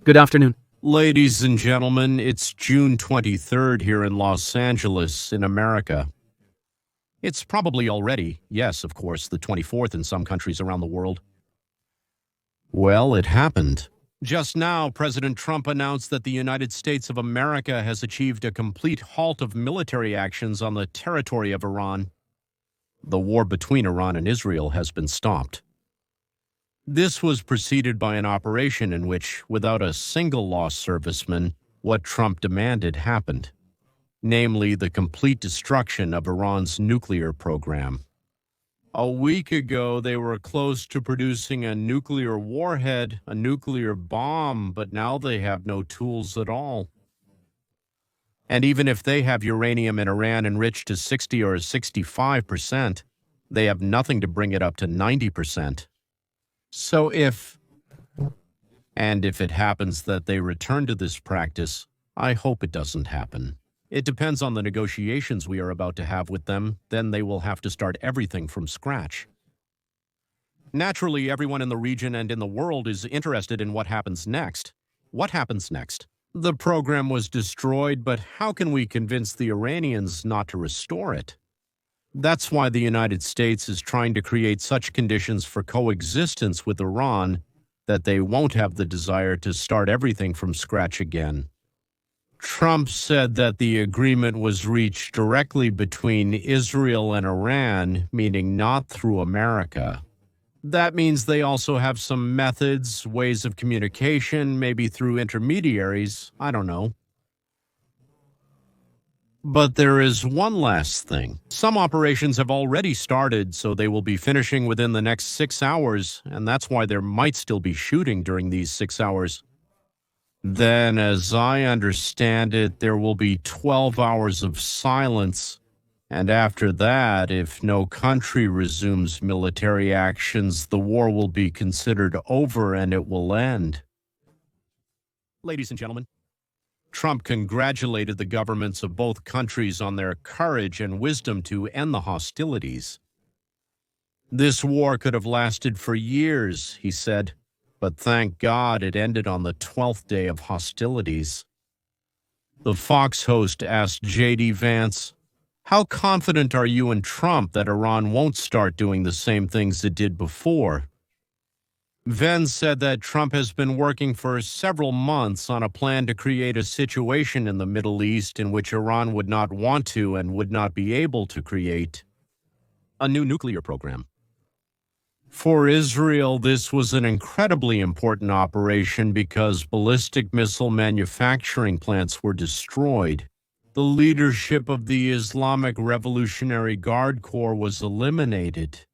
Good afternoon. Ladies and gentlemen, it's June 23rd here in Los Angeles, in America. It's probably already, yes, of course, the 24th in some countries around the world. Well, it happened. Just now, President Trump announced that the United States of America has achieved a complete halt of military actions on the territory of Iran. The war between Iran and Israel has been stopped. This was preceded by an operation in which, without a single lost serviceman, what Trump demanded happened, namely the complete destruction of Iran's nuclear program. A week ago, they were close to producing a nuclear warhead, a nuclear bomb, but now they have no tools at all. And even if they have uranium in Iran enriched to 60 or 65%, they have nothing to bring it up to 90%. So if it happens that they return to this practice, I hope it doesn't happen. It depends on the negotiations we are about to have with them. Then they will have to start everything from scratch. Naturally, everyone in the region and in the world is interested in what happens next. What happens next? The program was destroyed, but how can we convince the Iranians not to restore it? That's why the United States is trying to create such conditions for coexistence with Iran that they won't have the desire to start everything from scratch again. Trump said that the agreement was reached directly between Israel and Iran, meaning not through America. That means they also have some methods, ways of communication, maybe through intermediaries, I don't know. But there is one last thing. Some operations have already started, so they will be finishing within the next 6 hours, and that's why there might still be shooting during these 6 hours. Then, as I understand it, there will be 12 hours of silence, and after that, if no country resumes military actions, the war will be considered over and it will end. Ladies and gentlemen, Trump congratulated the governments of both countries on their courage and wisdom to end the hostilities. This war could have lasted for years, he said, but thank God it ended on the 12th day of hostilities. The Fox host asked J.D. Vance, "How confident are you and Trump that Iran won't start doing the same things it did before?" Vance said that Trump has been working for several months on a plan to create a situation in the Middle East in which Iran would not want to and would not be able to create a new nuclear program. For Israel, this was an incredibly important operation because ballistic missile manufacturing plants were destroyed. The leadership of the Islamic Revolutionary Guard Corps was eliminated.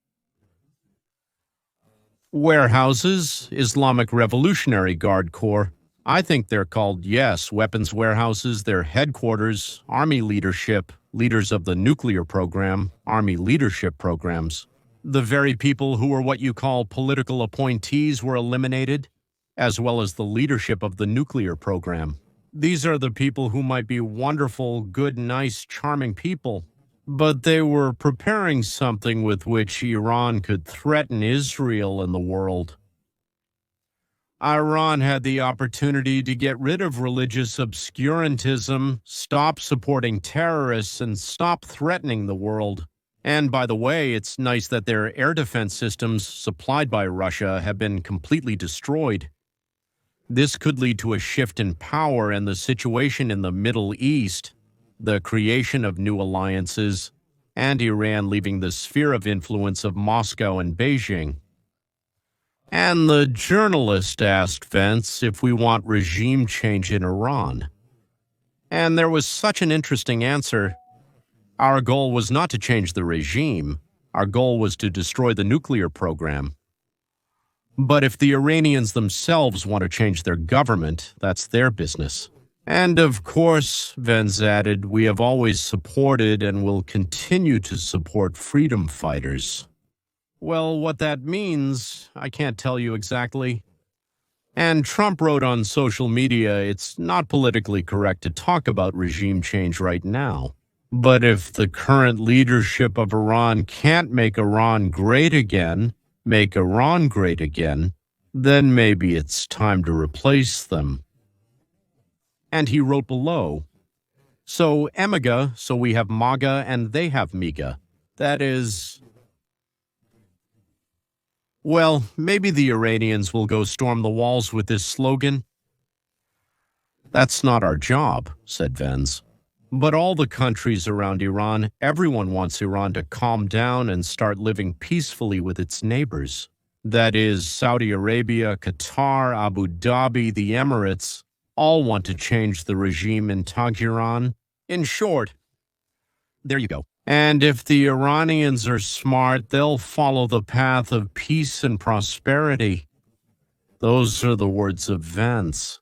Warehouses, Islamic Revolutionary Guard Corps. I think they're called, yes, weapons warehouses, their headquarters, army leadership, leaders of the nuclear program, army leadership programs. The very people who were what you call political appointees were eliminated, as well as the leadership of the nuclear program. These are the people who might be wonderful, good, nice, charming people, but they were preparing something with which Iran could threaten Israel and the world. Iran had the opportunity to get rid of religious obscurantism, stop supporting terrorists, and stop threatening the world. And by the way, it's nice that their air defense systems supplied by Russia have been completely destroyed. This could lead to a shift in power and the situation in the Middle East, the creation of new alliances, and Iran leaving the sphere of influence of Moscow and Beijing. And the journalist asked Vance if we want regime change in Iran. And there was such an interesting answer. Our goal was not to change the regime. Our goal was to destroy the nuclear program. But if the Iranians themselves want to change their government, that's their business. And of course, Vance added, we have always supported and will continue to support freedom fighters. Well, what that means, I can't tell you exactly. And Trump wrote on social media, it's not politically correct to talk about regime change right now. But if the current leadership of Iran can't make Iran great again, make Iran great again, then maybe it's time to replace them. And he wrote below, so Emiga, so we have MAGA and they have MIGA. That is, well, maybe the Iranians will go storm the walls with this slogan. That's not our job, said Vens. But all the countries around Iran, everyone wants Iran to calm down and start living peacefully with its neighbors. That is, Saudi Arabia, Qatar, Abu Dhabi, the Emirates, all want to change the regime in Tehran. In short, there you go. And if the Iranians are smart, they'll follow the path of peace and prosperity. Those are the words of Vance.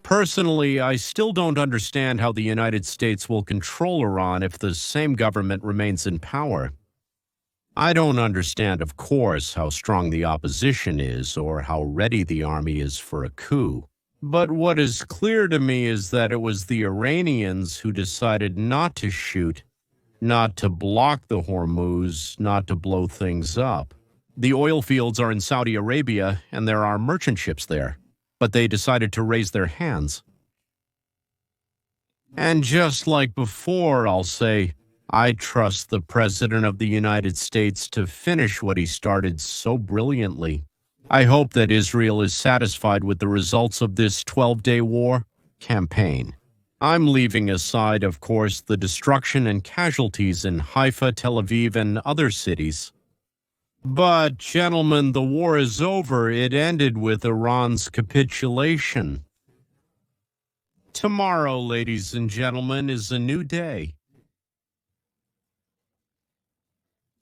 Personally, I still don't understand how the United States will control Iran if the same government remains in power. I don't understand, of course, how strong the opposition is or how ready the army is for a coup. But what is clear to me is that it was the Iranians who decided not to shoot, not to block the Hormuz, not to blow things up. The oil fields are in Saudi Arabia, and there are merchant ships there, but they decided to raise their hands. And just like before, I'll say, I trust the President of the United States to finish what he started so brilliantly. I hope that Israel is satisfied with the results of this 12-day war campaign. I'm leaving aside, of course, the destruction and casualties in Haifa, Tel Aviv, and other cities. But, gentlemen, the war is over. It ended with Iran's capitulation. Tomorrow, ladies and gentlemen, is a new day.